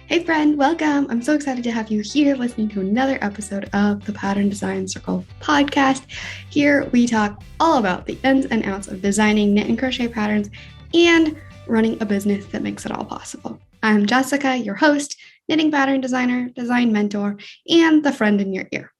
Hey friend, welcome. I'm so excited to have you here listening to another episode of the Pattern Design Circle podcast. Here we talk all about the ins and outs of designing knit and crochet patterns and running a business that makes it all possible. I'm Jessica, your host, knitting pattern designer, design mentor, and the friend in your ear.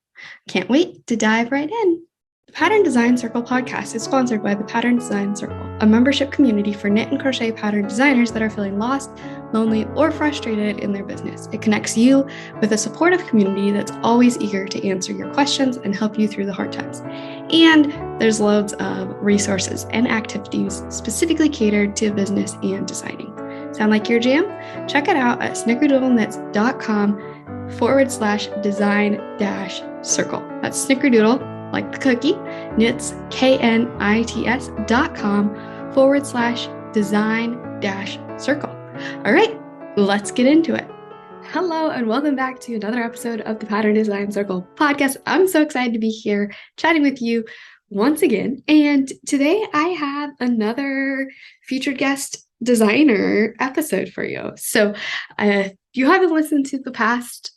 Can't wait to dive right in. The Pattern Design Circle podcast is sponsored by the Pattern Design Circle, a membership community for knit and crochet pattern designers that are feeling lost, lonely, or frustrated in their business. It connects you with a supportive community that's always eager to answer your questions and help you through the hard times. And there's loads of resources and activities specifically catered to business and designing. Sound like your jam? Check it out at snickerdoodleknits.com/design-circle. That's snickerdoodle, like the cookie, knits, knits.com/design-circle. All right, let's get into it. Hello, and welcome back to another episode of the Pattern Design Circle podcast. I'm so excited to be here chatting with you once again. And today I have another featured guest designer episode for you. So if you haven't listened to the past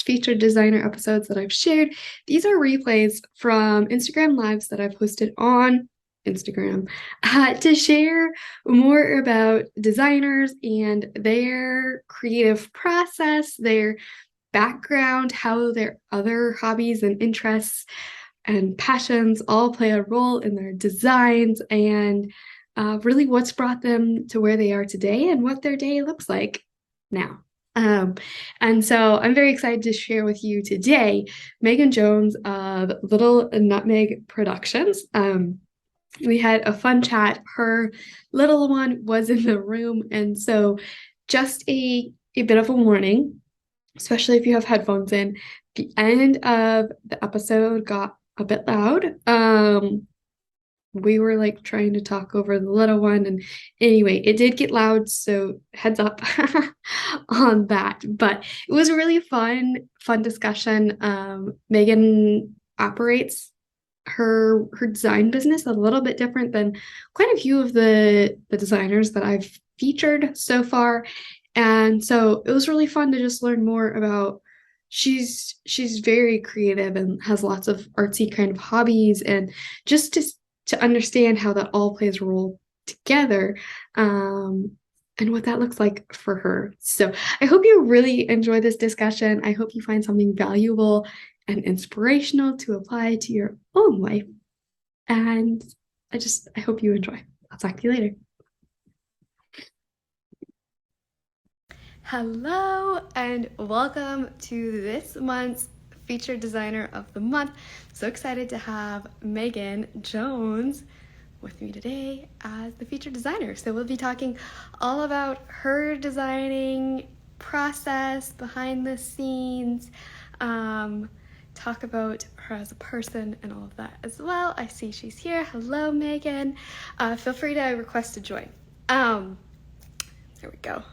featured designer episodes that I've shared, these are replays from Instagram lives that I've posted on Instagram to share more about designers and their creative process, their background, how their other hobbies and interests and passions all play a role in their designs, and really what's brought them to where they are today and what their day looks like now. And so I'm very excited to share with you today Meghan Jones of Little NutMeg Productions. We had a fun chat. Her little one was in the room, and so just a bit of a warning, especially if you have headphones in. The end of the episode got a bit loud. We were like trying to talk over the little one, and anyway, it did get loud, so heads up on that. But it was a really fun discussion. Meghan operates her design business a little bit different than quite a few of the designers that I've featured so far. And so it was really fun to just learn more about she's very creative and has lots of artsy kind of hobbies, and just to understand how that all plays a role together, and what that looks like for her. So I hope you really enjoy this discussion. I hope you find something valuable and inspirational to apply to your own life. And I hope you enjoy. I'll talk to you later. Hello, and welcome to this month's featured designer of the month. So excited to have Meghan Jones with me today as the featured designer. So we'll be talking all about her designing process, behind the scenes, talk about her as a person and all of that as well. I see she's here. Hello, Meghan. Feel free to request to join. There we go.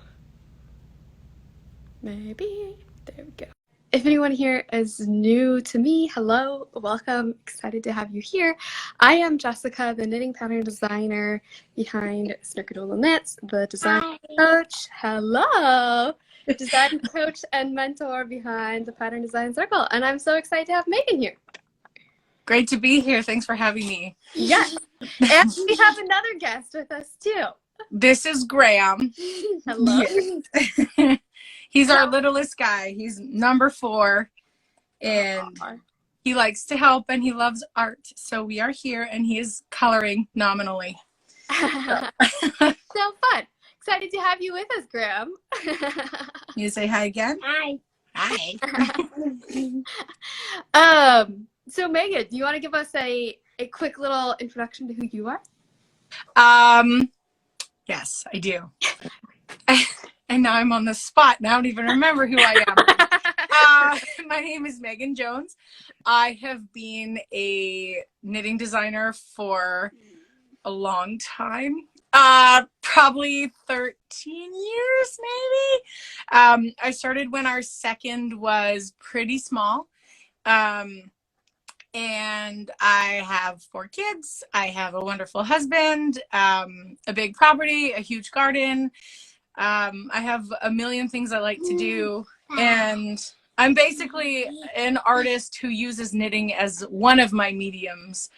Maybe. There we go. If anyone here is new to me, hello, welcome. Excited to have you here. I am Jessica, the knitting pattern designer behind Snickerdoodle Knits, the design coach. Hello. Design coach and mentor behind the Pattern Design Circle. And I'm so excited to have Meghan here. Great to be here. Thanks for having me. Yes. And we have another guest with us too. This is Graham. Hello. Yeah. He's our littlest guy. He's number 4. And he likes to help and he loves art. So we are here and he is coloring nominally. So fun. Excited to have you with us, Graham. You say hi again? Hi. Hi. So Meghan, do you want to give us a quick little introduction to who you are? Yes, I do. And now I'm on the spot and I don't even remember who I am. My name is Meghan Jones. I have been a knitting designer for a long time. Probably 13 years, maybe. I started when our second was pretty small. And I have 4 kids. I have a wonderful husband, a big property, a huge garden. I have a million things I like to do, and I'm basically an artist who uses knitting as one of my mediums.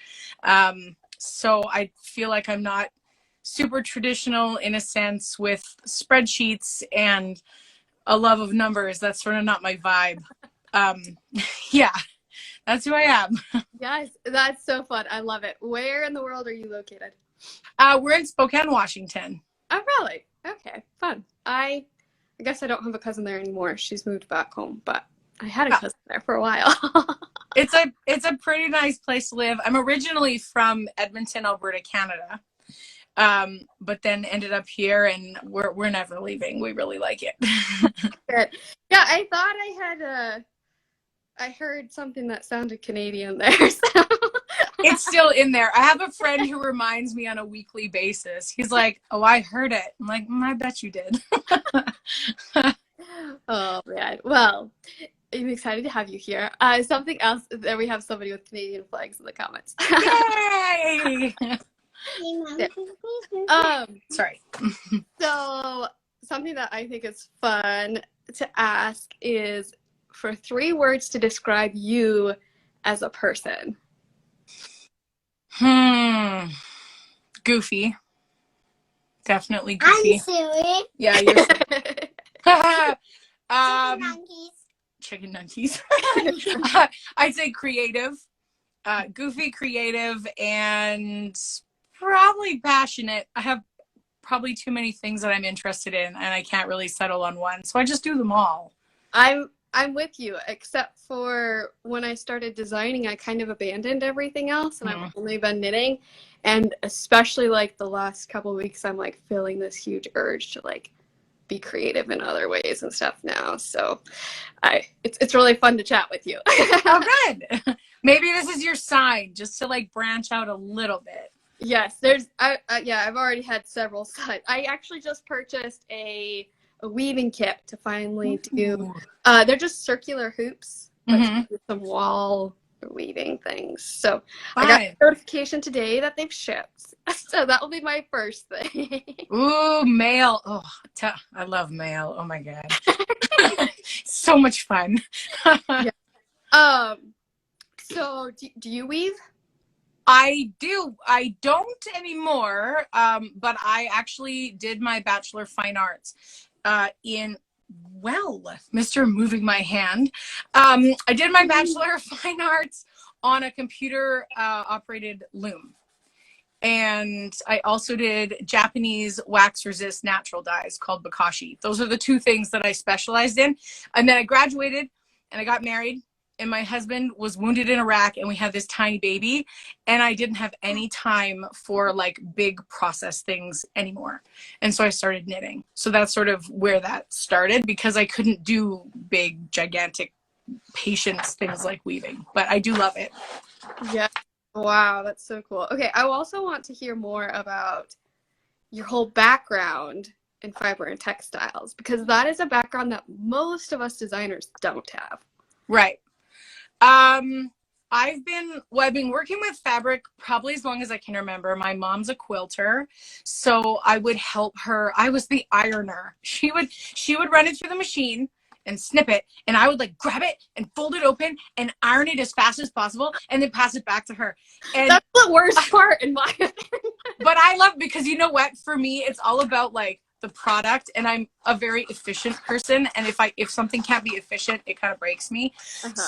So I feel like I'm not super traditional in a sense with spreadsheets and a love of numbers. That's sort of not my vibe. Yeah, that's who I am. Yes, that's so fun. I love it. Where in the world are you located? We're in Spokane, Washington. Oh, really? Okay, fun. I guess I don't have a cousin there anymore. She's moved back home, but I had a cousin there for a while. It's a pretty nice place to live. I'm originally from Edmonton, Alberta, Canada. But then ended up here, and we're never leaving. We really like it. Good. Yeah, I thought I heard something that sounded Canadian there. So. It's still in there. I have a friend who reminds me on a weekly basis. He's like, "Oh, I heard it." I'm like, "I bet you did." Oh man. Well, I'm excited to have you here. Something else that we have somebody with Canadian flags in the comments. Yay! Sorry. So something that I think is fun to ask is for 3 words to describe you as a person. Goofy. Definitely goofy. I'm silly. Yeah, you're silly. Chicken Chicken nuggies. I'd say creative. Goofy, creative, and probably passionate. I have probably too many things that I'm interested in, and I can't really settle on one, so I just do them all. I'm with you, except for when I started designing, I kind of abandoned everything else, and I've only been knitting. And especially like the last couple of weeks, I'm like feeling this huge urge to like be creative in other ways and stuff now. So it's really fun to chat with you. Oh, good. Maybe this is your sign, just to like branch out a little bit. Yes, I've already had several sides. I actually just purchased a weaving kit to finally do. They're just circular hoops, but some wall weaving things. So I got a notification today that they've shipped. So that will be my first thing. Ooh, mail. Oh, I love mail. Oh my God. So much fun. Yeah. So do you weave? I do. I don't anymore, but I actually did my Bachelor of Fine Arts Mr. Moving my hand. I did my Bachelor of Fine Arts on a computer operated loom. And I also did Japanese wax resist natural dyes called Bokashi. Those are the 2 things that I specialized in. And then I graduated and I got married, and my husband was wounded in Iraq, and we had this tiny baby, and I didn't have any time for like big process things anymore. And so I started knitting. So that's sort of where that started, because I couldn't do big, gigantic patience things like weaving, but I do love it. Yeah. Wow, that's so cool. Okay, I also want to hear more about your whole background in fiber and textiles, because that is a background that most of us designers don't have. Right. I've been working with fabric probably as long as I can remember. My mom's a quilter, so I would help her. I was the ironer. She would run it through the machine and snip it, and I would like grab it and fold it open and iron it as fast as possible and then pass it back to her. And that's the worst part in my opinion. But I love, because you know what, for me it's all about like the product, and I'm a very efficient person, and if something can't be efficient, it kind of breaks me.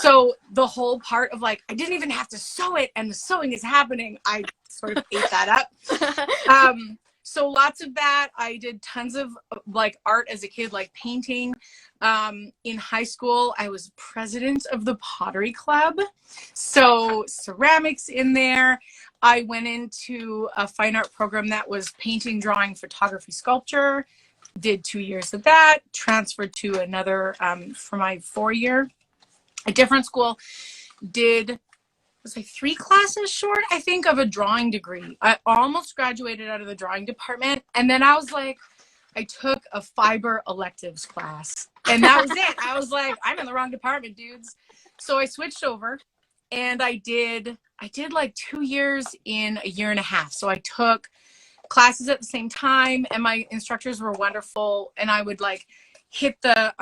So the whole part of like I didn't even have to sew it and the sewing is happening, I sort of ate that up. So lots of that. I did tons of like art as a kid, like painting. In high school, I was president of the pottery club. So ceramics in there. I went into a fine art program that was painting, drawing, photography, sculpture. Did 2 years of that. Transferred to another for my 4-year, a different school. Was I 3 classes short, I think, of a drawing degree. I almost graduated out of the drawing department. And then I was like, I took a fiber electives class. And that was it. I was like, I'm in the wrong department, dudes. So I switched over, and I did like 2 years in a year and a half. So I took classes at the same time, and my instructors were wonderful, and I would like hit the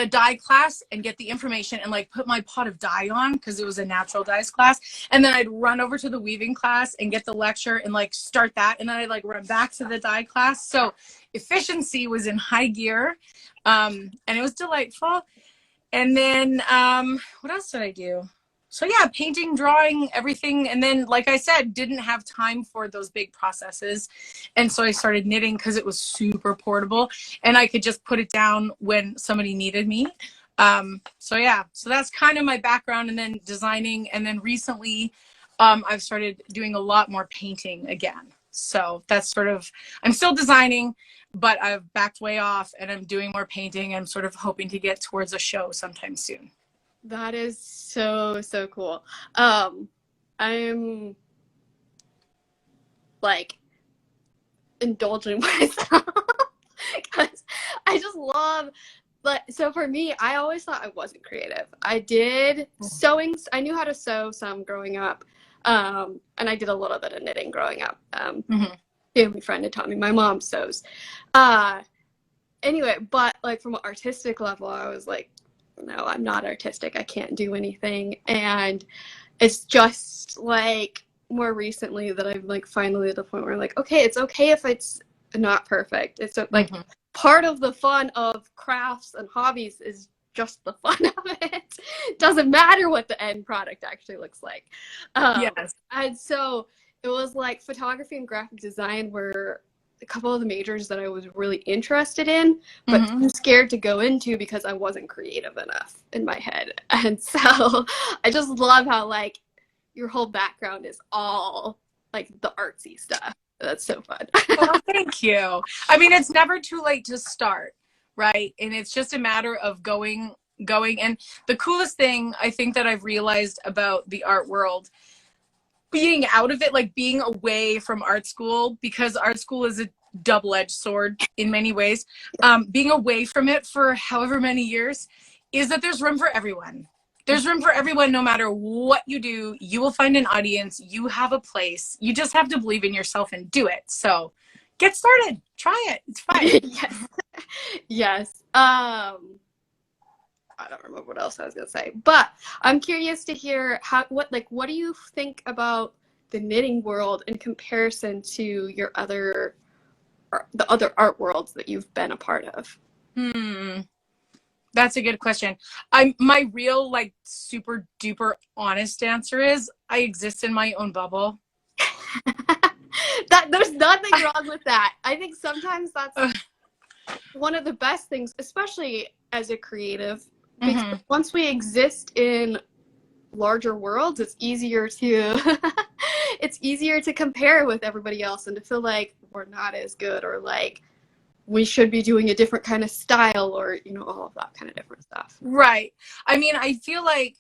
dye class and get the information and like put my pot of dye on because it was a natural dyes class, and then I'd run over to the weaving class and get the lecture and like start that, and then I'd like run back to the dye class. So efficiency was in high gear, and it was delightful. And then what else did I do? So yeah, painting, drawing, everything. And then, like I said, didn't have time for those big processes. And so I started knitting because it was super portable and I could just put it down when somebody needed me. So yeah, so that's kind of my background, and then designing. And then recently I've started doing a lot more painting again. So that's sort of, I'm still designing, but I've backed way off and I'm doing more painting. I'm sort of hoping to get towards a show sometime soon. That is so cool. I'm like indulging myself because I just love, but so for me, I always thought I wasn't creative. I did sewing. I knew how to sew some growing up. And I did a little bit of knitting growing up. Family friend had taught me. My mom sews. Anyway, but like from an artistic level, I was like, no, I'm not artistic. I can't do anything. And it's just like more recently that I'm like finally at the point where I'm like, okay, it's okay if it's not perfect. It's like part of the fun of crafts and hobbies is just the fun of it. It doesn't matter what the end product actually looks like. Yes. And so it was like photography and graphic design were a couple of the majors that I was really interested in, but too scared to go into because I wasn't creative enough in my head. And so I just love how like your whole background is all like the artsy stuff. That's so fun. Well, thank you. I mean, it's never too late to start, right? And it's just a matter of going. And the coolest thing I think that I've realized about the art world, being out of it, like being away from art school, because art school is a double-edged sword in many ways, being away from it for however many years, is that there's room for everyone. There's room for everyone. No matter what you do, you will find an audience. You have a place. You just have to believe in yourself and do it. So get started. Try it. It's fun. Yes. I don't remember what else I was gonna say, but I'm curious to hear what do you think about the knitting world in comparison to the other art worlds that you've been a part of? That's a good question. My real like super duper honest answer is I exist in my own bubble. There's nothing wrong with that. I think sometimes that's one of the best things, especially as a creative. Because once we exist in larger worlds, it's easier to compare with everybody else and to feel like we're not as good, or like we should be doing a different kind of style, or all of that kind of different stuff. Right. I mean, I feel like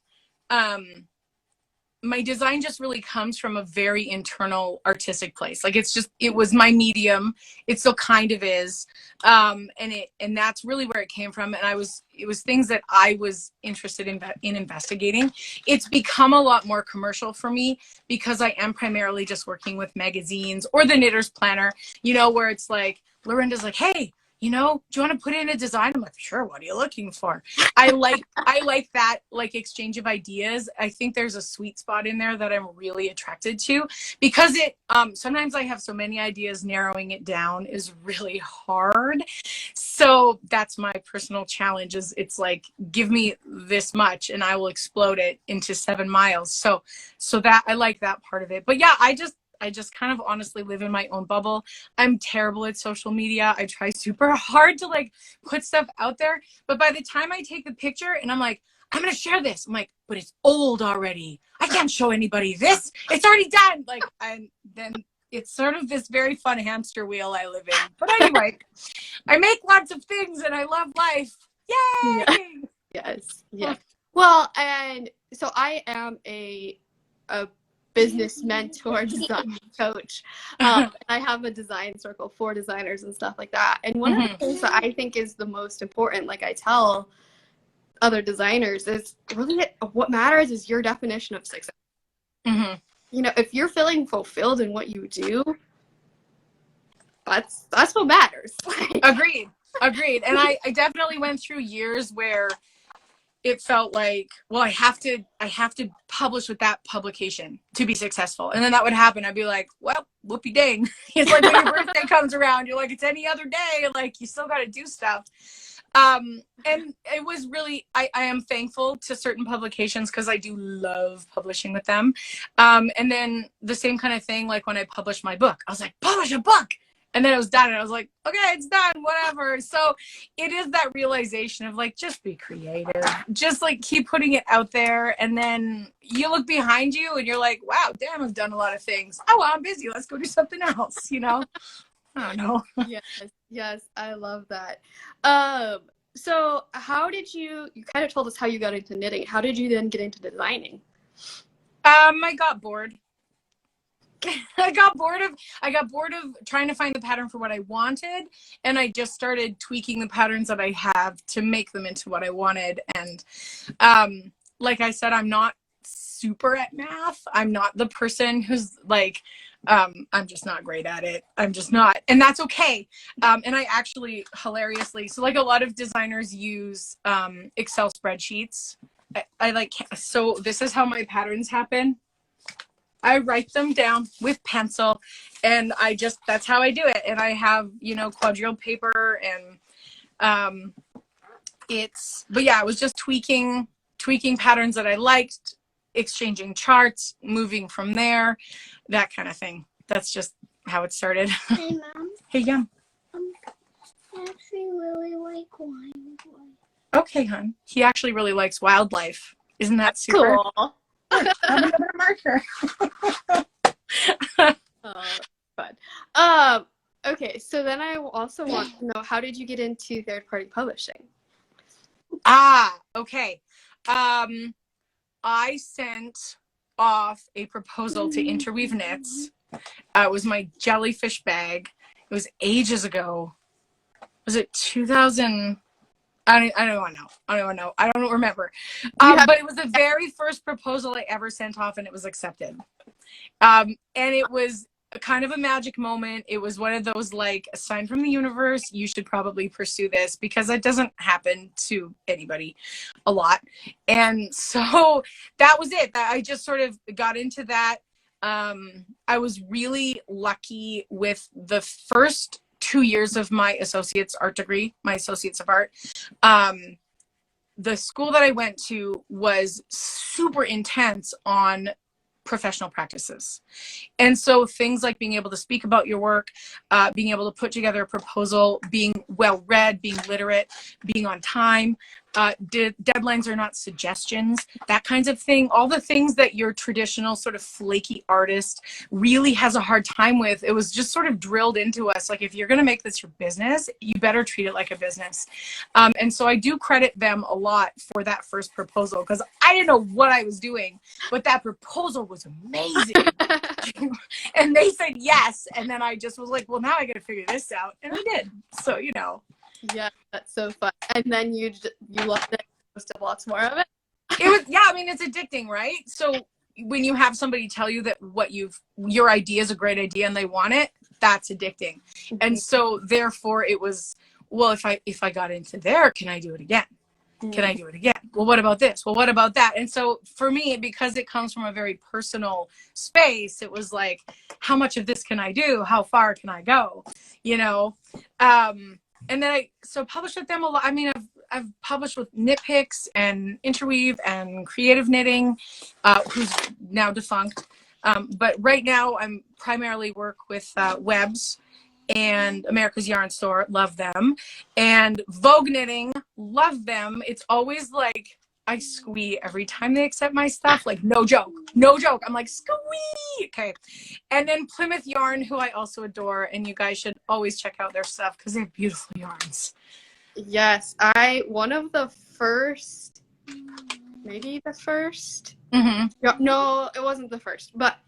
my design just really comes from a very internal artistic place. Like it was my medium. It still kind of is. And that's really where it came from. And it was things that I was interested in investigating. It's become a lot more commercial for me because I am primarily just working with magazines or the Knitter's Planner, where it's like, Lorinda's like, hey, do you want to put in a design? I'm like, sure. What are you looking for? I like that like exchange of ideas. I think there's a sweet spot in there that I'm really attracted to, because it sometimes I have so many ideas, narrowing it down is really hard. So that's my personal challenge. It's like, give me this much and I will explode it into 7 miles. So that I like that part of it. But yeah, I just kind of honestly live in my own bubble. I'm terrible at social media. I try super hard to like put stuff out there. But by the time I take the picture and I'm like, I'm going to share this, I'm like, but it's old already. I can't show anybody this. It's already done. Like, and then it's sort of this very fun hamster wheel I live in. But anyway, I make lots of things and I love life. Yay! Yeah. Yes. Yeah. Well, and so I am a business mentor, design coach. I have a design circle for designers and stuff like that. And one of the things that I think is the most important, like I tell other designers, is really what matters is your definition of success. If you're feeling fulfilled in what you do, that's what matters. Agreed. And I definitely went through years where it felt like, well, I have to publish with that publication to be successful. And then that would happen. I'd be like, well, whoopee dang. It's like when your birthday comes around, you're like, it's any other day. Like, you still got to do stuff. And it was really, I am thankful to certain publications because I do love publishing with them. And then the same kind of thing, like when I published my book, I was like, publish a book. And then it was done and I was like, okay, it's done, whatever. So it is that realization of like, just be creative, just like keep putting it out there. And then you look behind you and you're like, wow, damn, I've done a lot of things. Oh, well, I'm busy. Let's go do something else, you know? I don't know. Yes, I love that. So how did you kind of told us how you got into knitting. How did you then get into designing? I got bored. I got bored of trying to find the pattern for what I wanted, and I just started tweaking the patterns that I have to make them into what I wanted. And like I said, I'm not super at math. I'm not the person who's like, I'm just not great at it. I'm just not, and that's okay. And I actually hilariously, so like a lot of designers use Excel spreadsheets. I like, so this is how my patterns happen. I write them down with pencil and that's how I do it. And I have, quadrille paper and but yeah, I was just tweaking patterns that I liked, exchanging charts, moving from there, that kind of thing. That's just how it started. Hey, Mom. Hey, Yum. I actually really like wildlife. Okay, hon. He actually really likes wildlife. Isn't that super? Cool. Another marker. Fun. Okay, so then I also want to know, how did you get into third-party publishing? Okay. I sent off a proposal to Interweave Knits. It was my jellyfish bag. It was ages ago. Was it 2000? I don't even know. I don't remember. But it was the very first proposal I ever sent off, and it was accepted. And it was kind of a magic moment. It was one of those, like, a sign from the universe. You should probably pursue this because it doesn't happen to anybody a lot. And so that was it. I just sort of got into that. I was really lucky with the first 2 years of my associate's art degree, my associates of art. The school that I went to was super intense on professional practices. And so things like being able to speak about your work, being able to put together a proposal, being well read, being literate, being on time, deadlines are not suggestions, that kinds of thing. All the things that your traditional sort of flaky artist really has a hard time with. It was just sort of drilled into us. Like, if you're going to make this your business, you better treat it like a business. And so I do credit them a lot for that first proposal, because I didn't know what I was doing, but that proposal was amazing. And they said yes. And then I just was like, well, now I got to figure this out. And I did. So, Yeah, that's so fun. And then you loved it, posted lots more of it. It was, yeah, I mean, it's addicting, right? So when you have somebody tell you that your idea is a great idea and they want it, that's addicting. Mm-hmm. And so therefore it was, well, if I got into there, can I do it again? Mm-hmm. Can I do it again? Well, what about this? Well, what about that? And so for me, because it comes from a very personal space, it was like, how much of this can I do? How far can I go? And then I published with them a lot. I mean, I've published with Knit Picks and Interweave and Creative Knitting, who's now defunct. But right now I'm primarily work with Webs and America's Yarn Store, love them. And Vogue Knitting, love them. It's always like, I squee every time they accept my stuff. Like, no joke. I'm like, squee. Okay. And then Plymouth Yarn, who I also adore. And you guys should always check out their stuff because they have beautiful yarns. Yes. One of the first, maybe the first. Mm-hmm. No, it wasn't the first. But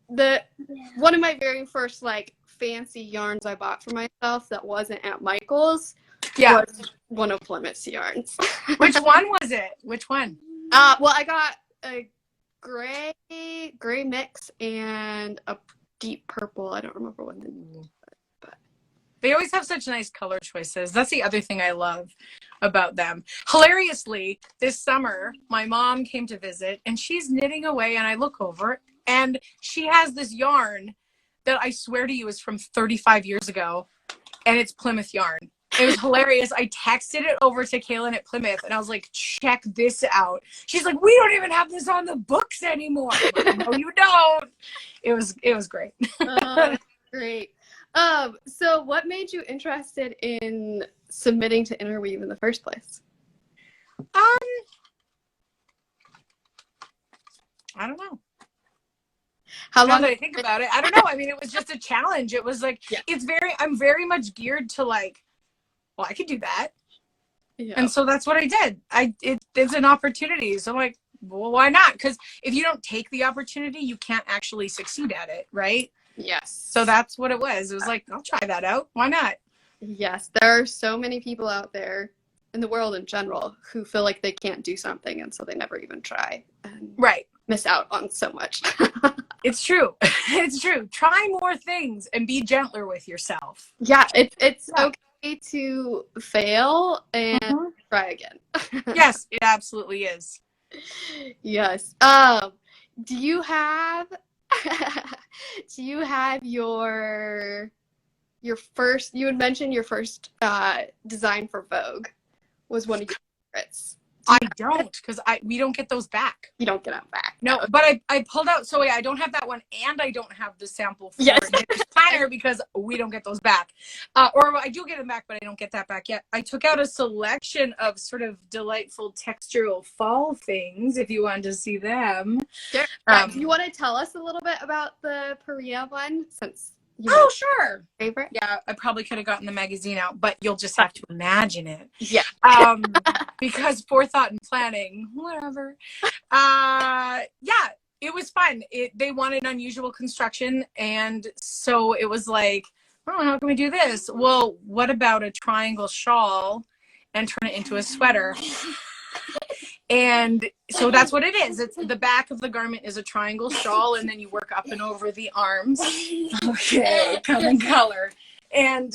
one of my very first, like, fancy yarns I bought for myself that wasn't at Michael's. Yeah. Was one of Plymouth's yarns. Which one was it? Which one? Well, I got a gray mix and a deep purple. I don't remember what the name was, but They always have such nice color choices. That's the other thing I love about them. Hilariously, this summer, my mom came to visit and she's knitting away and I look over and she has this yarn that I swear to you is from 35 years ago and it's Plymouth yarn. It was hilarious. I texted it over to Kaylin at Plymouth and I was like, check this out. She's like, we don't even have this on the books anymore. I'm like, no, you don't. It was great. Great. So what made you interested in submitting to Interweave in the first place? I don't know. How Now long that I think about it, I don't know. I mean, it was just a challenge. It was like, Yeah. I'm very much geared to like, well, I could do that. Yeah. And so that's what I did. It's an opportunity. So I'm like, well, why not? Because if you don't take the opportunity, you can't actually succeed at it, right? Yes. So that's what it was. It was like, I'll try that out. Why not? Yes, there are so many people out there in the world in general who feel like they can't do something, and so they never even try and Right. miss out on so much. It's true. It's true. Try more things and be gentler with yourself. Yeah, it's Yeah. okay to fail and try again. Yes, it absolutely is. Yes. Do you have your first, you had mentioned your first design for Vogue was one of your favorites. I don't, because we don't get those back. You don't get them back. No, but I pulled out, so I don't have that one, and I don't have the sample for Yes. Knitter's Planner because we don't get those back. Or I do get them back, but I don't get that back yet. I took out a selection of sort of delightful textural fall things, if you wanted to see them. Sure. Do you want to tell us a little bit about the Perea one, since you Oh, sure. favorite? Yeah, I probably could have gotten the magazine out, but you'll just have to imagine it. Yeah. Because forethought and planning, whatever. Yeah, it was fun. They wanted unusual construction, and so it was like, oh, how can we do this? Well, what about a triangle shawl and turn it into a sweater? And so that's what it is. It's the back of the garment is a triangle shawl, and then you work up and over the arms. Okay, come in color. And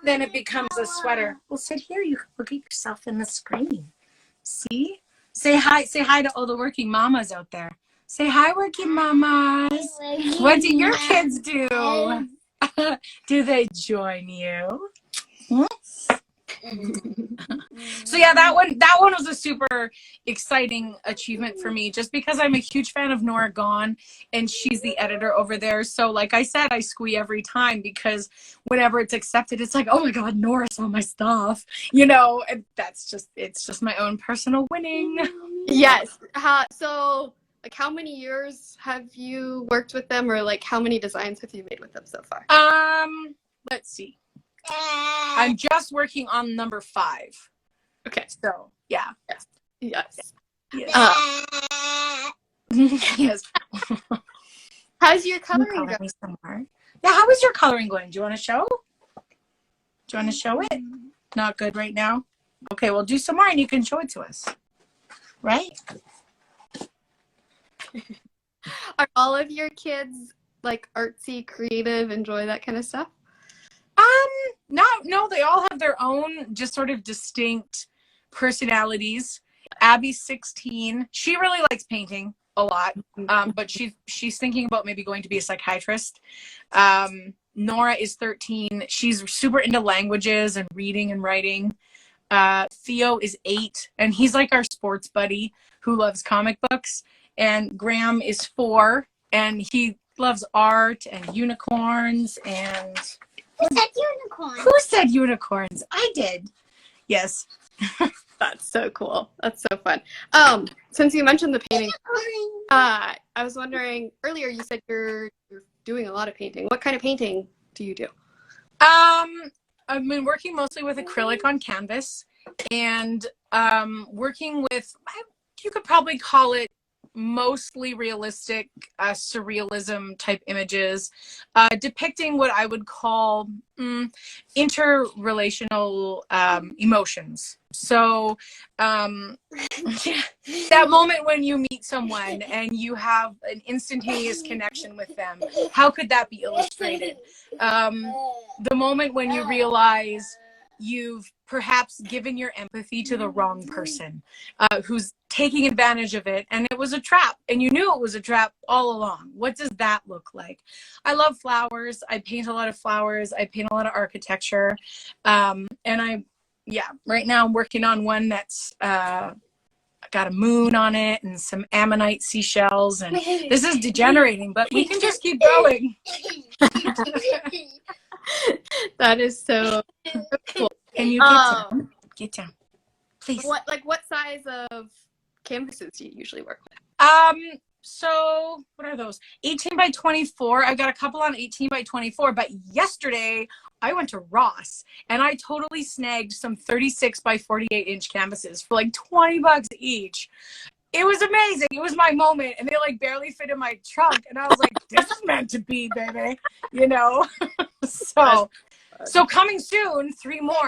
then it becomes a sweater. Well, sit here. You can look at yourself in the screen. See? Say hi. Say hi to all the working mamas out there. Say hi, working mamas. What do your kids do? Do they join you? Hmm? So yeah, that one was a super exciting achievement for me, just because I'm a huge fan of Nora Gone, and she's the editor over there. So like I said, I squee every time, because whenever it's accepted, it's like, oh my God, Nora saw my stuff, you know. And it's just my own personal winning. Yes. So like, how many years have you worked with them, or like how many designs have you made with them so far? Let's see. I'm just working on number 5. Okay. So yeah. Yes. Yes. Yes. How's your Can you coloring color going? me some more? Yeah, how is your coloring going? Do you want to show? Do you want to show it? Not good right now? Okay, well, do some more and you can show it to us. Right? Are all of your kids like artsy, creative, enjoy that kind of stuff? No, they all have their own just sort of distinct personalities. Abby's 16. She really likes painting a lot, but she's thinking about maybe going to be a psychiatrist. Nora is 13. She's super into languages and reading and writing. Theo is 8, and he's like our sports buddy who loves comic books. And Graham is 4, and he loves art and unicorns and... Who said unicorn? Who said unicorns? I did. Yes. That's so cool. That's so fun. Since you mentioned the painting, I was wondering, earlier you said you're doing a lot of painting. What kind of painting do you do? I've been working mostly with acrylic on canvas, and working with, you could probably call it mostly realistic, surrealism type images, depicting what I would call interrelational emotions. So that moment when you meet someone and you have an instantaneous connection with them, how could that be illustrated? The moment when you realize you've perhaps given your empathy to the wrong person, who's taking advantage of it, and it was a trap, and you knew it was a trap all along. What does that look like? I love flowers. I paint a lot of flowers. I paint a lot of architecture. And right now I'm working on one that's got a moon on it and some ammonite seashells, and this is degenerating, but we can just keep going. That is so cool. Can you get down? Get down, please. What size of canvases do you usually work with? So what are those? 18 by 24. I've got a couple on 18 by 24, but yesterday I went to Ross and I totally snagged some 36 by 48 inch canvases for like $20 each. It was amazing. It was my moment, and they like barely fit in my trunk, and I was like, this is meant to be, baby, you know? So coming soon, 3 more.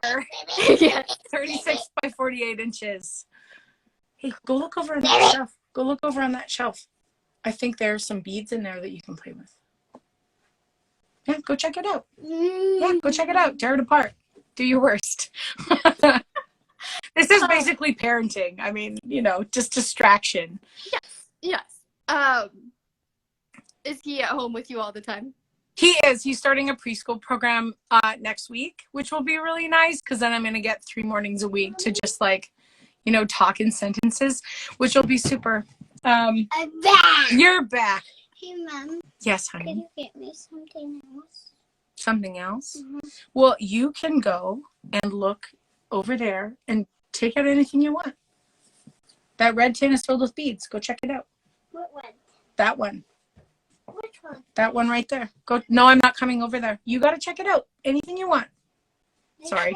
Yes. 36 by 48 inches. Hey, go look over on that shelf. Go look over on that shelf. I think there's some beads in there that you can play with. Yeah, go check it out. Yeah, go check it out. Tear it apart. Do your worst. This is basically parenting. I mean, you know, just distraction. Yes. Is he at home with you all the time? He is. He's starting a preschool program next week, which will be really nice, because then I'm going to get 3 mornings a week to just like, you know, talk in sentences, which will be super. I'm back. You're back. Hey, Mom. Yes, Can honey. you get me something else? Something else? Mm-hmm. Well, you can go and look over there and take out anything you want. That red tin is filled with beads. Go check it out. What one? That one. Which one? That one right there. Go. No, I'm not coming over there. You got to check it out. Anything you want. Sorry.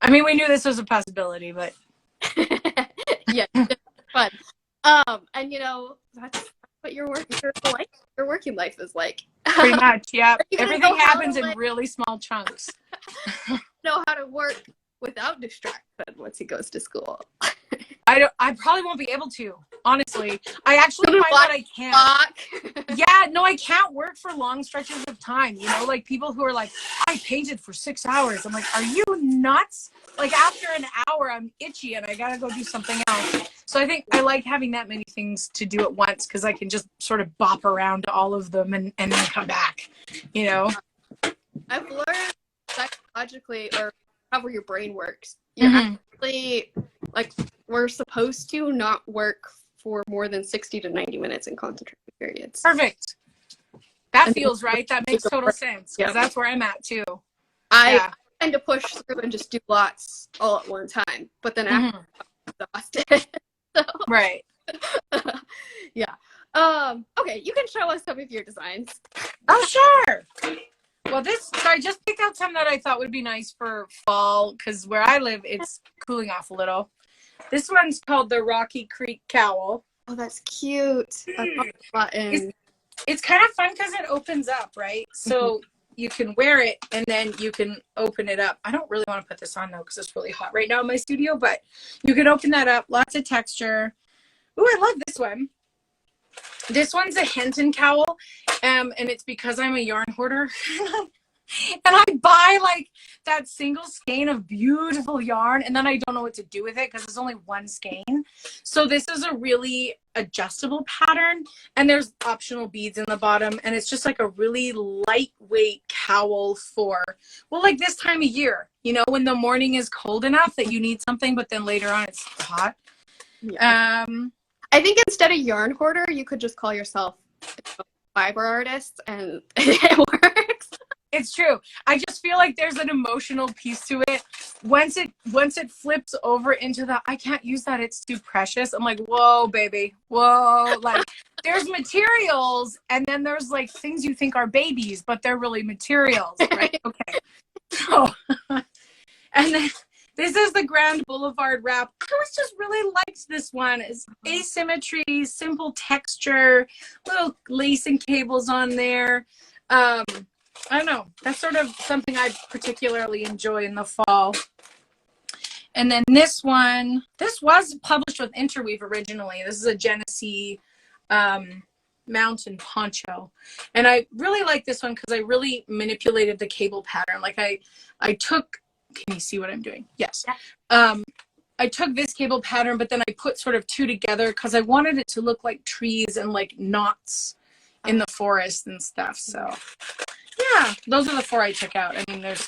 I mean, we knew this was a possibility, but. Yeah, fun. And you know, that's what your working life is like. Pretty much, yeah. Even Everything happens in like, really small chunks. know how to work without distraction once he goes to school. I probably won't be able to, honestly. I actually find that I can't. Yeah, no, I can't work for long stretches of time. You know, like people who are like, I painted for 6 hours. I'm like, are you nuts? Like after an hour, I'm itchy and I gotta go do something else. So I think I like having that many things to do at once, because I can just sort of bop around to all of them and then come back, you know? I've learned psychologically, or however your brain works, you're actually, like, we're supposed to not work for more than 60 to 90 minutes in concentration periods. Perfect. That feels right. that makes total sense, because that's where I'm at too. I tend to push through and just do lots all at one time, but then after I'm exhausted. So, right. Yeah. Okay, you can show us some of your designs. Oh, sure. Well, so I just picked out some that I thought would be nice for fall, because where I live, it's cooling off a little. This one's called the Rocky Creek Cowl. Oh, that's cute. It's kind of fun because it opens up, right? So you can wear it and then you can open it up. I don't really want to put this on though, because it's really hot right now in my studio, but you can open that up. Lots of texture. Ooh, I love this one. This one's a Henton cowl, and it's because I'm a yarn hoarder. And I buy like that single skein of beautiful yarn, and then I don't know what to do with it because there's only one skein. So this is a really adjustable pattern, and there's optional beads in the bottom, and it's just like a really lightweight cowl for, well, like this time of year, you know, when the morning is cold enough that you need something, but then later on it's hot. Yeah. I think instead of yarn hoarder, you could just call yourself a fiber artist, and it works. It's true. I just feel like there's an emotional piece to it. Once it flips over into the, I can't use that, it's too precious. I'm like, whoa, baby, whoa. Like there's materials, and then there's like things you think are babies, but they're really materials, right? Okay. So, and then this is the Grand Boulevard wrap. always just really liked this one. It's asymmetry, simple texture, little lace and cables on there. I don't know. That's sort of something I particularly enjoy in the fall. And then this one, this was published with Interweave originally. This is a Genesee mountain poncho. And I really like this one because I really manipulated the cable pattern. Like I took, can you see what I'm doing? Yes. Yeah. I took this cable pattern, but then I put sort of two together because I wanted it to look like trees and like knots in the forest and stuff. So yeah, those are the 4 I took out. I mean, there's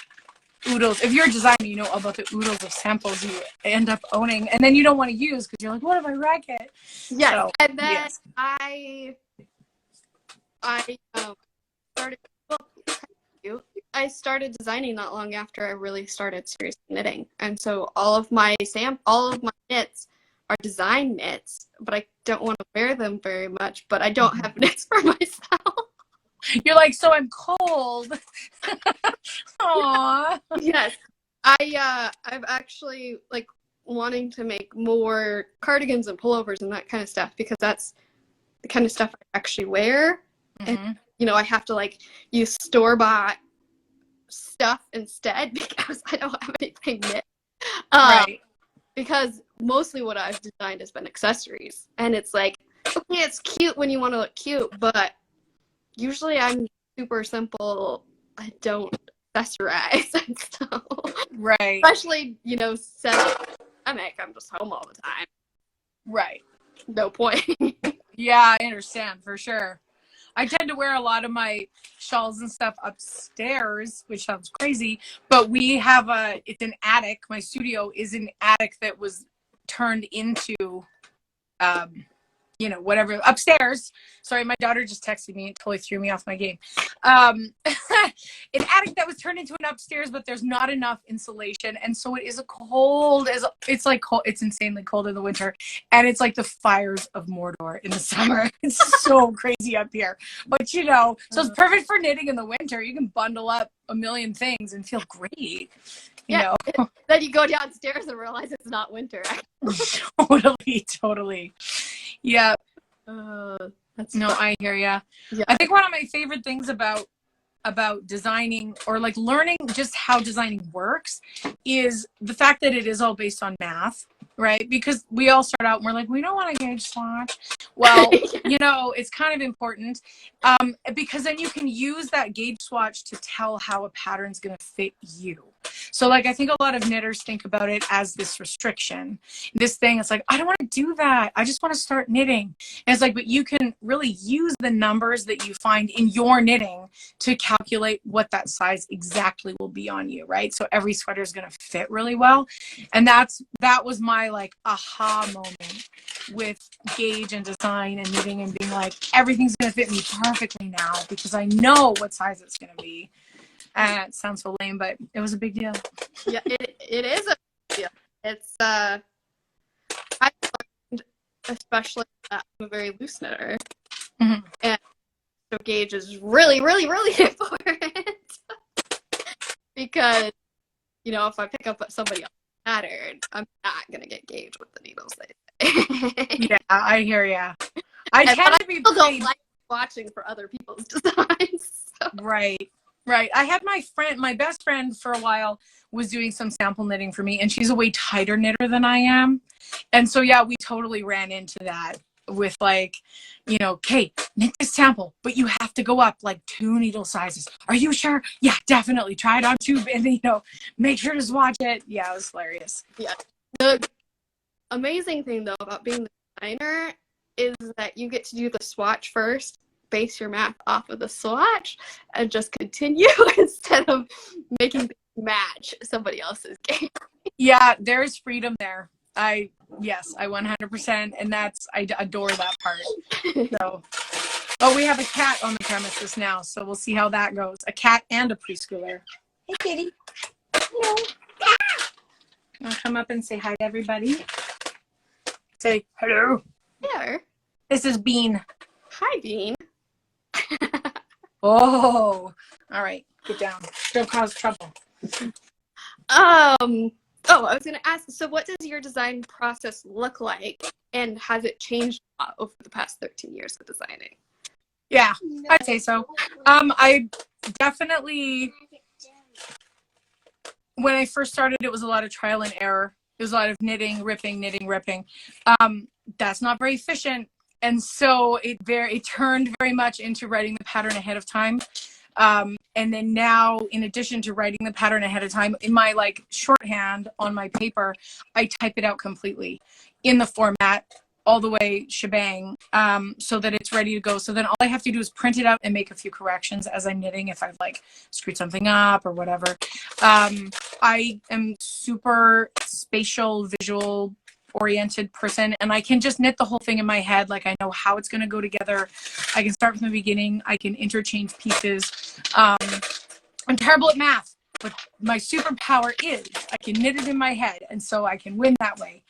oodles. If you're a designer, you know about the oodles of samples you end up owning, and then you don't want to use because you're like, what if I wreck it? Yes. So, And then yes. I started designing not long after I really started seriously knitting, and so all of my knits are design knits, but I don't want to wear them very much. But I don't have knits for myself. You're like, so I'm cold. Aww. Yes, I'm actually like wanting to make more cardigans and pullovers and that kind of stuff because that's the kind of stuff I actually wear. Mm-hmm. And I have to like use store-bought stuff instead because I don't have anything knit. Right. Because mostly what I've designed has been accessories, and it's like, okay, it's cute when you want to look cute, but usually I'm super simple. I don't accessorize and stuff. Right. Especially, I'm just home all the time. Right. No point. Yeah, I understand for sure. I tend to wear a lot of my shawls and stuff upstairs, which sounds crazy, but we have it's an attic. My studio is an attic that was turned into, whatever, upstairs. Sorry, my daughter just texted me and totally threw me off my game. An attic that was turned into an upstairs, but there's not enough insulation. And so it is it's insanely cold in the winter. And it's like the fires of Mordor in the summer. It's so crazy up here. But so it's perfect for knitting in the winter. You can bundle up a million things and feel great. Then you go downstairs and realize it's not winter. Totally. Yeah. I hear ya. Yeah. I think one of my favorite things about designing or like learning just how designing works is the fact that it is all based on math, right? Because we all start out and we're like, we don't want to gauge swatch. Well, it's kind of important because then you can use that gauge swatch to tell how a pattern's going to fit you. So like, I think a lot of knitters think about it as this restriction, this thing. It's like, I don't want to do that. I just want to start knitting. And it's like, but you can really use the numbers that you find in your knitting to calculate what that size exactly will be on you, right? So every sweater is going to fit really well. And that was my like aha moment with gauge and design and knitting and being like, everything's going to fit me perfectly now because I know what size it's going to be. It sounds so lame, but it was a big deal. Yeah, it is a big deal. It's I find especially that I'm a very loose knitter, and so gauge is really, really, really important because if I pick up somebody else's pattern, I'm not gonna get gauge with the needles they say. Yeah, I hear ya. I don't like watching for other people's designs. So. Right. I had my best friend for a while was doing some sample knitting for me, and she's a way tighter knitter than I am. And so, yeah, we totally ran into that with like, Kate, knit this sample, but you have to go up like 2 needle sizes. Are you sure? Yeah, definitely. Try it on 2 and make sure to swatch it. Yeah, it was hilarious. Yeah. The amazing thing though about being the designer is that you get to do the swatch first, base your math off of the swatch, and just continue instead of making match somebody else's game. Yeah, there's freedom there. Yes, I 100%, and I adore that part. So, we have a cat on the premises now, so we'll see how that goes. A cat and a preschooler. Hey, kitty. Hello. Want to come up and say hi to everybody? Say hello. There. This is Bean. Hi, Bean. Oh, all right. Get down. Don't cause trouble. Oh, I was going to ask, so what does your design process look like, and has it changed a lot over the past 13 years of designing? Yeah, I'd say so. I definitely, when I first started, it was a lot of trial and error. It was a lot of knitting, ripping. That's not very efficient. And so it turned very much into writing the pattern ahead of time. And then now, in addition to writing the pattern ahead of time, in my like shorthand on my paper, I type it out completely in the format, all the way shebang, so that it's ready to go. So then all I have to do is print it out and make a few corrections as I'm knitting if I've like screwed something up or whatever. I am super spatial, visual oriented person, and I can just knit the whole thing in my head. Like I know how it's going to go together. I can start from the beginning. I can interchange pieces. I'm terrible at math, but my superpower is I can knit it in my head, and so I can win that way.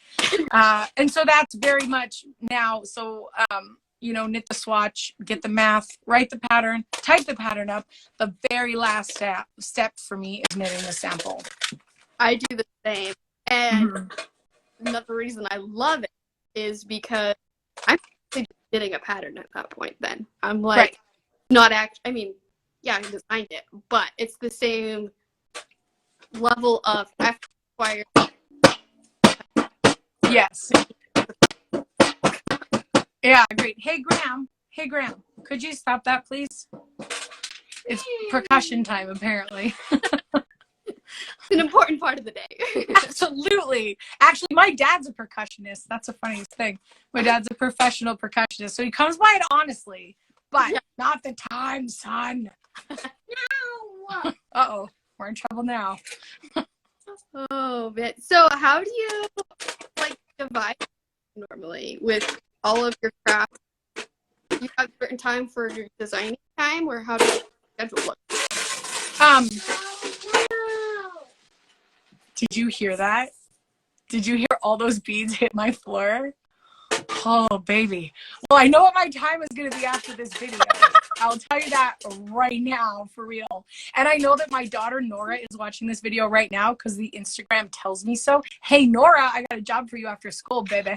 And so that's very much now. So, you know, knit the swatch, get the math, write the pattern, type the pattern up. The very last step for me is knitting the sample. I do the same. And another reason I love it is because I'm knitting a pattern at that point then. I'm like, right. Not actually, I mean, yeah, I designed it, but it's the same level of effort required. Yes. Yeah, great. Hey, Graham, could you stop that, please? It's percussion time, apparently. It's an important part of the day. Absolutely. Actually, my dad's a percussionist. That's the funniest thing. My dad's a professional percussionist, so he comes by it honestly, but not the time, son. No. Uh-oh, we're in trouble now. Oh, man. So how do you like divide normally with all of your crafts? Do you have a certain time for your designing time, or how does your schedule look? Did you hear that? Did you hear all those beads hit my floor? Oh, baby. Well, I know what my time is going to be after this video. I'll tell you that right now, for real. And I know that my daughter, Nora, is watching this video right now because the Instagram tells me so. Hey, Nora, I got a job for you after school, baby.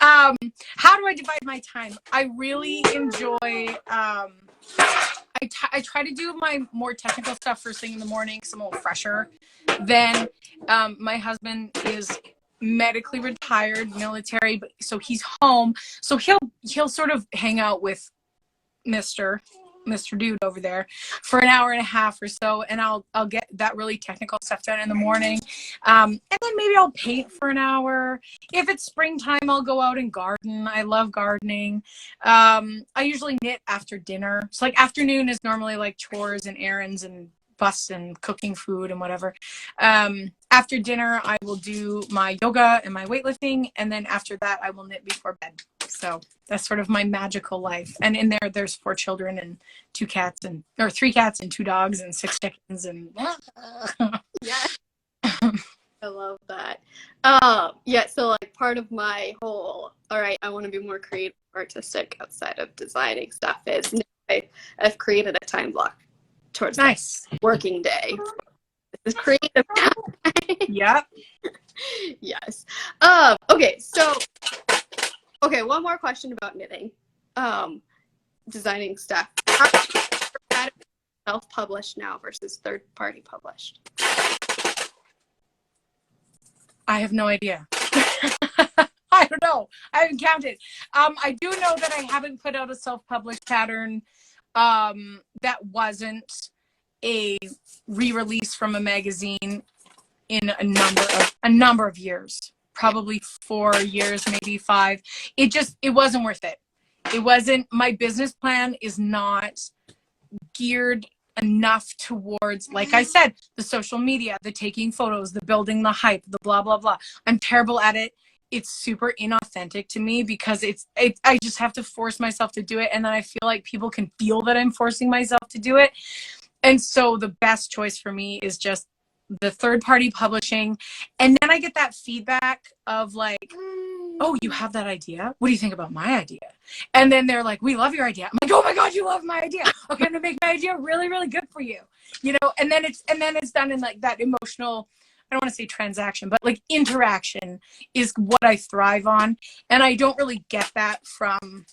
How do I divide my time? I really enjoy... I try to do my more technical stuff first thing in the morning because I'm a little fresher. Then my husband is medically retired, military, but so he's home. So he'll sort of hang out with Mr. Dude over there for an hour and a half or so, and I'll get that really technical stuff done in the morning. And then maybe I'll paint for an hour. If it's springtime, I'll go out and garden. I love gardening. I usually knit after dinner. So like afternoon is normally like chores and errands and bus and cooking food and whatever. After dinner, I will do my yoga and my weightlifting, and then after that, I will knit before bed. So that's sort of my magical life. And in there's 4 children and 3 cats and 2 dogs and 6 chickens and yeah. I love that. Yeah, so like part of my whole, all right, I want to be more creative, artistic outside of designing stuff is I've created a time block towards nice working day. This is creative time. Yep. Yes. Okay, one more question about knitting. Designing stuff. How do you self-published now versus third-party published? I have no idea. I don't know. I haven't counted. I do know that I haven't put out a self-published pattern that wasn't a re-release from a magazine in a number of years. Probably 4 years, maybe 5. It wasn't worth it. It wasn't, my business plan is not geared enough towards, like I said, the social media, the taking photos, the building the hype, the blah, blah, blah. I'm terrible at it. It's super inauthentic to me because I just have to force myself to do it. And then I feel like people can feel that I'm forcing myself to do it. And so the best choice for me is just the third-party publishing, and then I get that feedback of like, oh, you have that idea? What do you think about my idea? And then they're like, we love your idea. I'm like, oh my God, you love my idea. Okay, I'm gonna make my idea really, really good for you. You know, and then it's done in like that emotional, I don't want to say transaction, but like interaction is what I thrive on. And I don't really get that from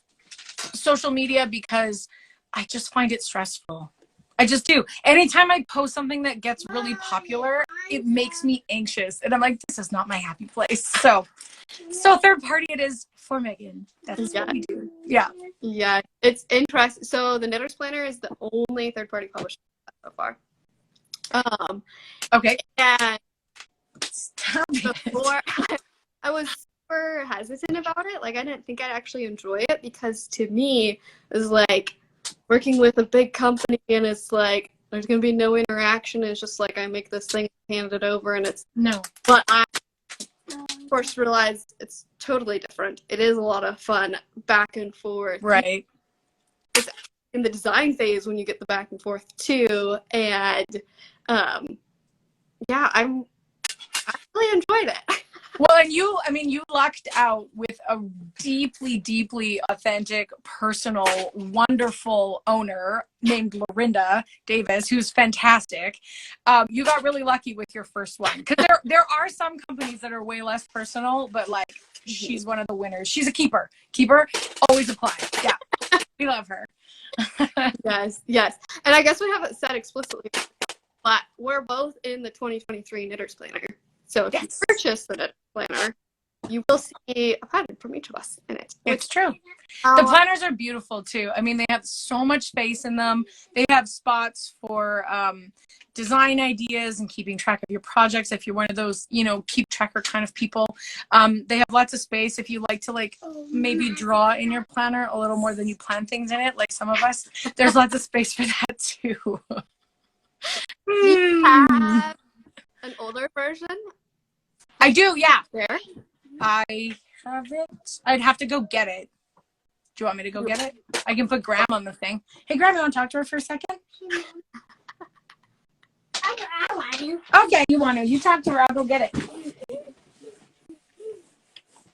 social media because I just find it stressful. I just do. Anytime I post something that gets really popular, it makes me anxious. And I'm like, this is not my happy place. So third party it is for Meghan. That's what we do. Yeah. Yeah, it's interesting. So the Knitter's Planner is the only third-party publisher so far. Okay. And Stop it. before, I was super hesitant about it. Like, I didn't think I'd actually enjoy it because to me, it was like working with a big company and it's like there's going to be no interaction. It's just like I make this thing, hand it over, and it's No. But I, of course, realized it's totally different. It is a lot of fun back and forth. Right. It's in the design phase when you get the back and forth too. And yeah, I really enjoyed it. Well, and you lucked out with a deeply, deeply authentic, personal, wonderful owner named Lorinda Davis, who's fantastic. You got really lucky with your first one because there are some companies that are way less personal, but like she's one of the winners. She's a keeper. Always apply. Yeah, we love her. Yes. And I guess we haven't said explicitly, but we're both in the 2023 Knitter's Planner. So if you purchase the Knitter's Planner, you will see a pattern from each of us in it. It's true. The planners are beautiful too. I mean, they have so much space in them. They have spots for design ideas and keeping track of your projects. If you're one of those, keep tracker kind of people, they have lots of space. If you like to maybe draw in your planner a little more than you plan things in it, like some of us, there's lots of space for that too. You have an older version? I do, yeah. There? I have it. I'd have to go get it. Do you want me to go get it? I can put Graham on the thing. Hey, Graham, you want to talk to her for a second? I want to. Okay, you want to. You talk to her. I'll go get it.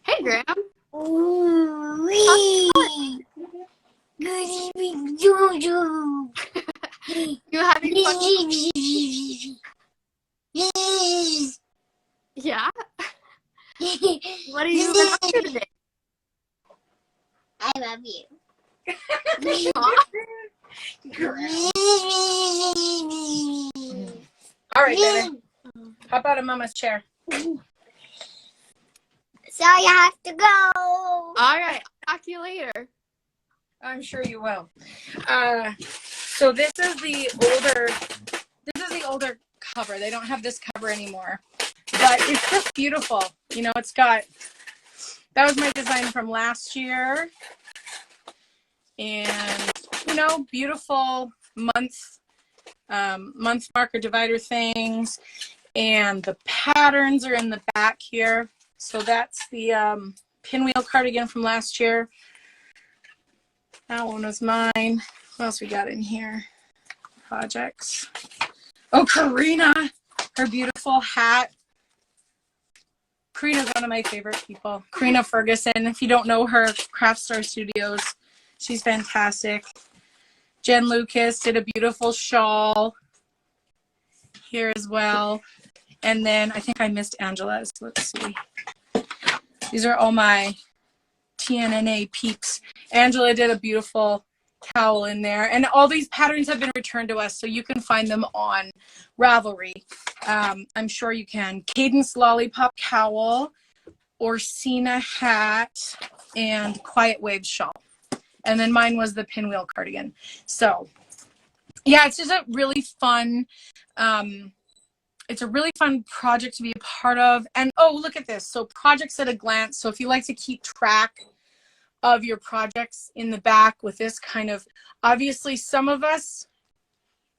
Hey, Graham. Good evening, Jojo. You having fun? Yeah? What are you up to today? I love you. All right, baby. Hop out of Mama's chair. So you have to go. All right. I'll talk to you later. I'm sure you will. So this is the older cover. They don't have this cover anymore, but it's just beautiful. It's got, that was my design from last year, and beautiful month marker divider things, and the patterns are in the back here. So that's the pinwheel cardigan from last year. That one was mine. What else we got in here? Projects. Oh, Karina, her beautiful hat. Karina's one of my favorite people. Karina Ferguson. If you don't know her, Craft Star Studios. She's fantastic. Jen Lucas did a beautiful shawl here as well. And then I think I missed Angela's. Let's see. These are all my TNNA peeps. Angela did a beautiful cowl in there, and all these patterns have been returned to us, so you can find them on Ravelry. I'm sure you can. Cadence Lollipop cowl, Orsina hat, and Quiet Waves shawl. And then mine was the pinwheel cardigan. So yeah, it's just a really fun it's a really fun project to be a part of. And oh, look at this. So projects at a glance. So if you like to keep track of your projects in the back with this kind of, obviously some of us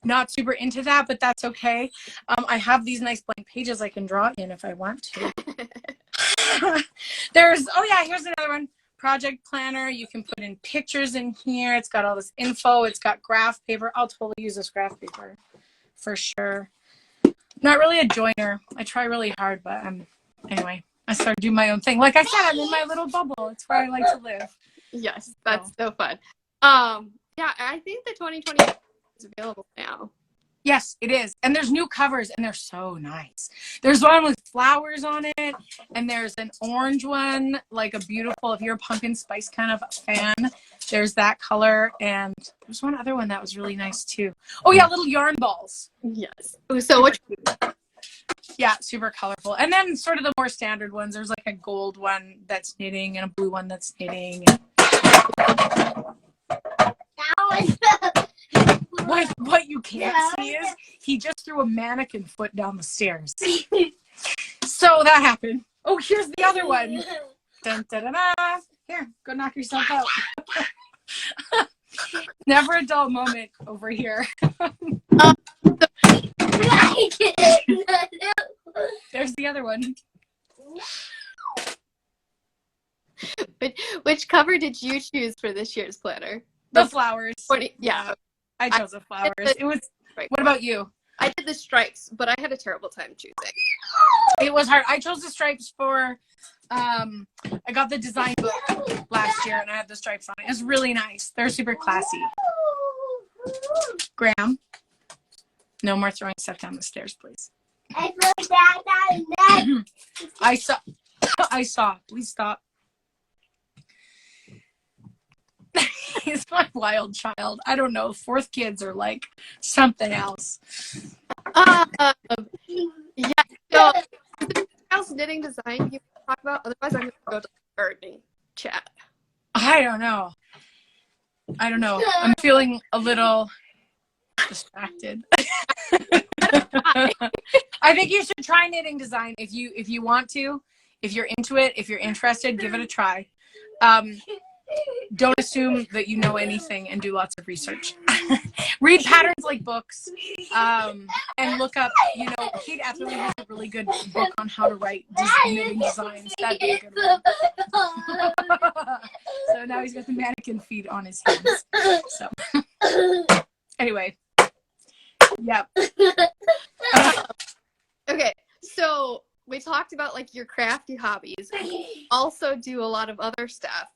not super into that, but that's okay. I have these nice blank pages I can draw in if I want to. Here's another one. Project planner. You can put in pictures in here. It's got all this info. It's got graph paper. I'll totally use this graph paper for sure. not really a joiner. I try really hard, but anyway, I started doing my own thing. Like I said, I'm in my little bubble. It's where I like to live. Yes, that's so fun. Yeah, I think the 2020 is available now. Yes, it is. And there's new covers, and they're so nice. There's one with flowers on it, and there's an orange one, like a beautiful, if you're a pumpkin spice kind of fan, there's that color. And there's one other one that was really nice, too. Oh, yeah, little yarn balls. Yes. So which? Yeah, super colorful. And then sort of the more standard ones. There's like a gold one that's knitting and a blue one that's knitting. What you can't see is he just threw a mannequin foot down the stairs. So that happened. Oh, here's the other one. Dun, dun, dun, dun. Here, go knock yourself out. Never a dull moment over here. There's the other one. Which cover did you choose for this year's planner? The flowers. Yeah. I chose the flowers. It was. What about you? I did the stripes, but I had a terrible time choosing. It was hard. I chose the stripes for. I got the design book last year, and I had the stripes on it. It was really nice. They're super classy. Graham, no more throwing stuff down the stairs, please. I saw. Please stop. He's my wild child. I don't know. Fourth kids are like something else. Yeah. So, house knitting design you talk about? Otherwise, I'm going to go to the gardening chat. I don't know. I'm feeling a little distracted. I think you should try knitting design if you want to. If you're into it, if you're interested, give it a try. Don't assume that you know anything and do lots of research. Read patterns like books, and look up, Kate Atherley has a really good book on how to write knitting designs. That'd be a good one. So now he's got the mannequin feet on his hands. So anyway, yep. Okay, so we talked about like your crafty hobbies. You also do a lot of other stuff.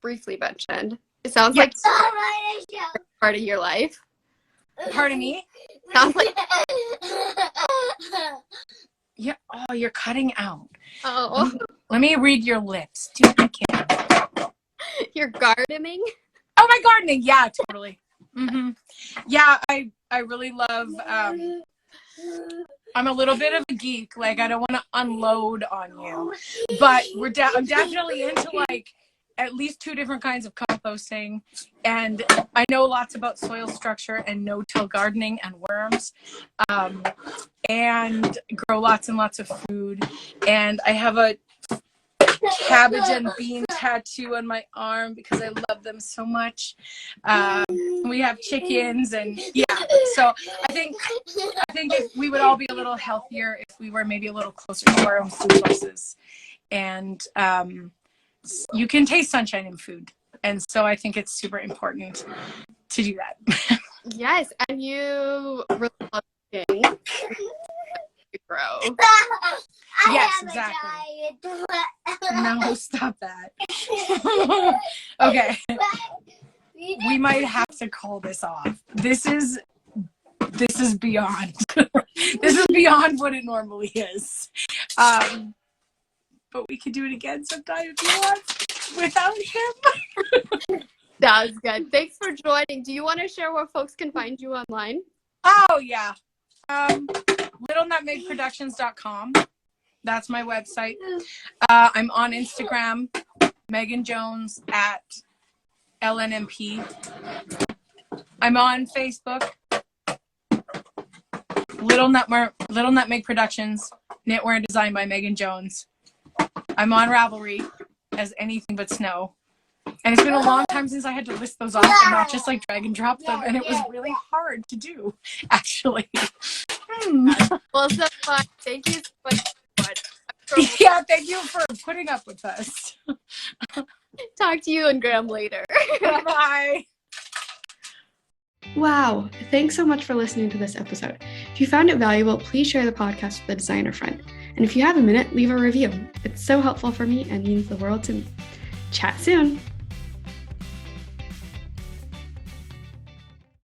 Briefly mentioned. It sounds like part of your life. Pardon me? Sounds like Yeah. Oh, you're cutting out. Oh. Let me read your lips. Do you think You're gardening? Oh, my gardening. Yeah, totally. Mm-hmm. Yeah, I really love. I'm a little bit of a geek. Like, I don't want to unload on you, but I'm definitely into like at least 2 different kinds of composting, and I know lots about soil structure and no-till gardening and worms, and grow lots and lots of food. And I have a cabbage and bean tattoo on my arm because I love them so much. We have chickens, and yeah. So I think if we would all be a little healthier if we were maybe a little closer to our own food sources, and you can taste sunshine in food. And so I think it's super important to do that. Yes, and you really love cooking. You grow. Yes, exactly. No, stop that. Okay. We might have to call this off. This is beyond. This is beyond what it normally is. But we could do it again sometime if you want without him. Sounds good. Thanks for joining. Do you want to share where folks can find you online? Oh, yeah. Little NutMegProductions.com. That's my website. I'm on Instagram, Meghan Jones at LNMP. I'm on Facebook, Little NutMeg Productions, knitwear designed by Meghan Jones. I'm on Ravelry as anything but snow. And it's been a long time since I had to list those off and not just like drag and drop them. And it was really hard to do, actually. Well, so fun. Thank you so much. Yeah, thank you for putting up with us. Talk to you and Graham later. Bye. Wow. Thanks so much for listening to this episode. If you found it valuable, please share the podcast with a designer friend. And if you have a minute, leave a review. It's so helpful for me and means the world to me. Chat soon.